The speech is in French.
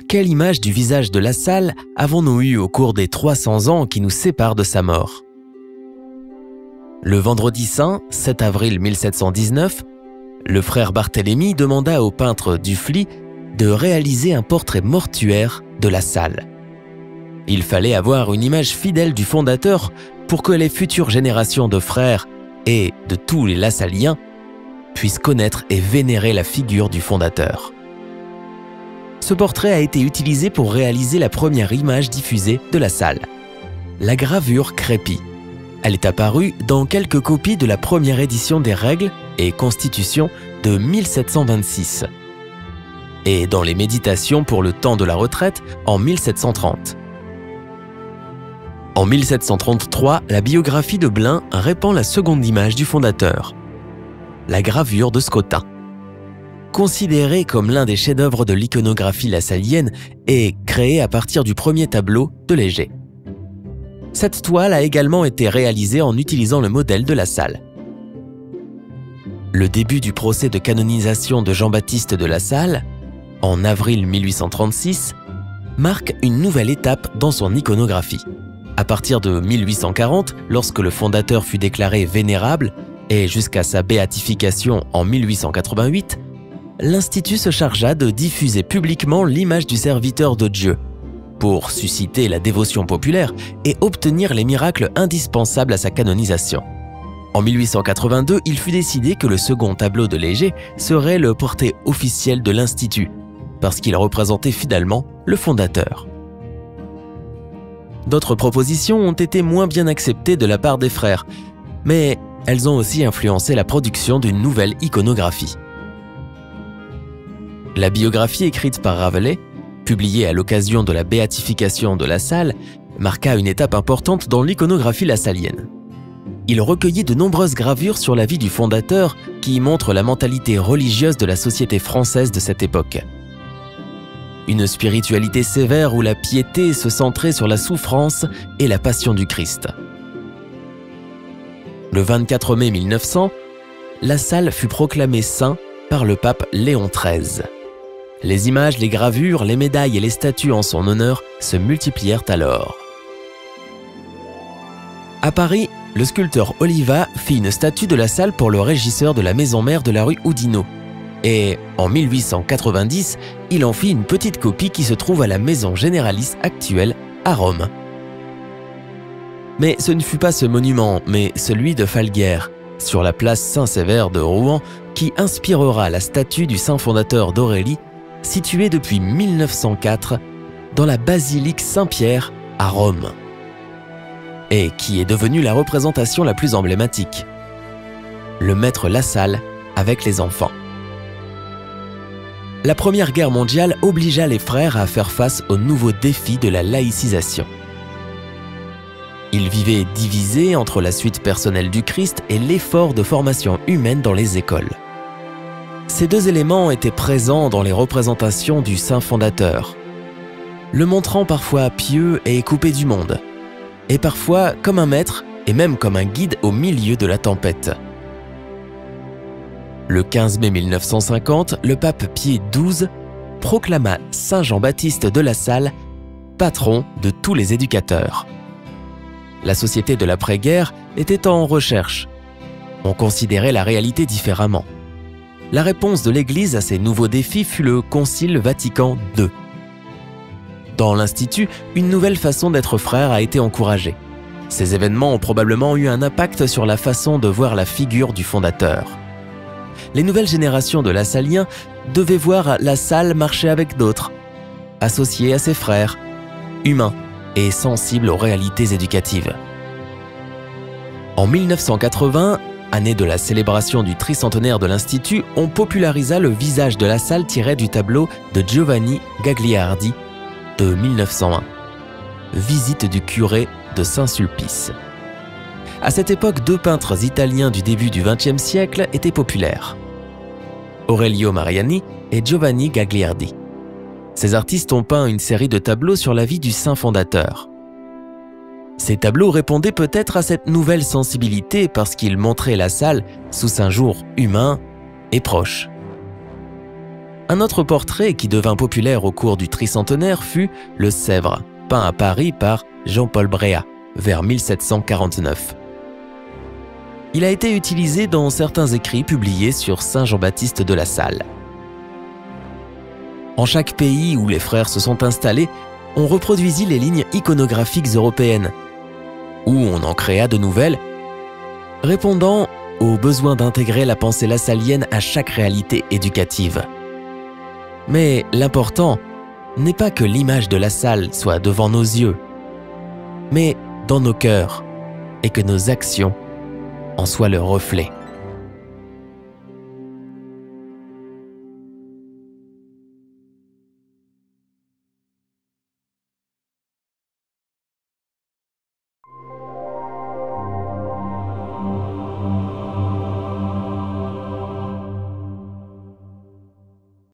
Quelle image du visage de La Salle avons-nous eu au cours des 300 ans qui nous séparent de sa mort? Le vendredi saint, 7 avril 1719, le frère Barthélemy demanda au peintre Dufly de réaliser un portrait mortuaire de La Salle. Il fallait avoir une image fidèle du fondateur pour que les futures générations de frères et de tous les Lassalliens puissent connaître et vénérer la figure du fondateur. Ce portrait a été utilisé pour réaliser la première image diffusée de La Salle, la gravure Crépi. Elle est apparue dans quelques copies de la première édition des Règles et Constitutions de 1726 et dans les Méditations pour le temps de la retraite en 1730. En 1733, la biographie de Blain répand la seconde image du fondateur, la gravure de Scotin. Considérée comme l'un des chefs-d'œuvre de l'iconographie lassallienne et créée à partir du premier tableau de Léger. Cette toile a également été réalisée en utilisant le modèle de La Salle. Le début du procès de canonisation de Jean-Baptiste de La Salle, en avril 1836, marque une nouvelle étape dans son iconographie. À partir de 1840, lorsque le fondateur fut déclaré vénérable, et jusqu'à sa béatification en 1888, l'Institut se chargea de diffuser publiquement l'image du serviteur de Dieu pour susciter la dévotion populaire et obtenir les miracles indispensables à sa canonisation. En 1882, il fut décidé que le second tableau de Léger serait le portrait officiel de l'Institut, parce qu'il représentait fidèlement le fondateur. D'autres propositions ont été moins bien acceptées de la part des frères, mais elles ont aussi influencé la production d'une nouvelle iconographie. La biographie écrite par Rabelais, publiée à l'occasion de la béatification de La Salle, marqua une étape importante dans l'iconographie lassallienne. Il recueillit de nombreuses gravures sur la vie du fondateur qui montrent la mentalité religieuse de la société française de cette époque. Une spiritualité sévère où la piété se centrait sur la souffrance et la passion du Christ. Le 24 mai 1900, La Salle fut proclamé saint par le pape Léon XIII. Les images, les gravures, les médailles et les statues en son honneur se multiplièrent alors. À Paris, le sculpteur Oliva fit une statue de La Salle pour le régisseur de la maison mère de la rue Oudinot. Et en 1890, il en fit une petite copie qui se trouve à la maison généralice actuelle à Rome. Mais ce ne fut pas ce monument, mais celui de Falguière, sur la place Saint-Sévère de Rouen, qui inspirera la statue du saint fondateur d'Aurélie, située depuis 1904 dans la basilique Saint-Pierre à Rome, et qui est devenue la représentation la plus emblématique. Le maître La Salle avec les enfants. La Première Guerre mondiale obligea les frères à faire face au nouveau défi de la laïcisation. Ils vivaient divisés entre la suite personnelle du Christ et l'effort de formation humaine dans les écoles. Ces deux éléments étaient présents dans les représentations du saint fondateur, le montrant parfois pieux et coupé du monde, et parfois comme un maître et même comme un guide au milieu de la tempête. Le 15 mai 1950, le pape Pie XII proclama saint Jean-Baptiste de La Salle patron de tous les éducateurs. La société de l'après-guerre était en recherche. On considérait la réalité différemment. La réponse de l'Église à ces nouveaux défis fut le Concile Vatican II. Dans l'Institut, une nouvelle façon d'être frère a été encouragée. Ces événements ont probablement eu un impact sur la façon de voir la figure du fondateur. Les nouvelles générations de Lassalliens devaient voir La Salle marcher avec d'autres, associés à ses frères, humains et sensibles aux réalités éducatives. En 1980, année de la célébration du tricentenaire de l'Institut, on popularisa le visage de La Salle tiré du tableau de Giovanni Gagliardi de 1901, Visite du curé de Saint-Sulpice. À cette époque, deux peintres italiens du début du XXe siècle étaient populaires, Aurelio Mariani et Giovanni Gagliardi. Ces artistes ont peint une série de tableaux sur la vie du saint fondateur. Ces tableaux répondaient peut-être à cette nouvelle sensibilité parce qu'ils montraient La Salle sous un jour humain et proche. Un autre portrait qui devint populaire au cours du tricentenaire fut le Sèvre, peint à Paris par Jean-Paul Bréa, vers 1749. Il a été utilisé dans certains écrits publiés sur saint Jean-Baptiste de La Salle. En chaque pays où les frères se sont installés, on reproduisit les lignes iconographiques européennes, ou on en créa de nouvelles, répondant au besoin d'intégrer la pensée lasallienne à chaque réalité éducative. Mais l'important n'est pas que l'image de La Salle soit devant nos yeux, mais dans nos cœurs, et que nos actions en soient le reflet.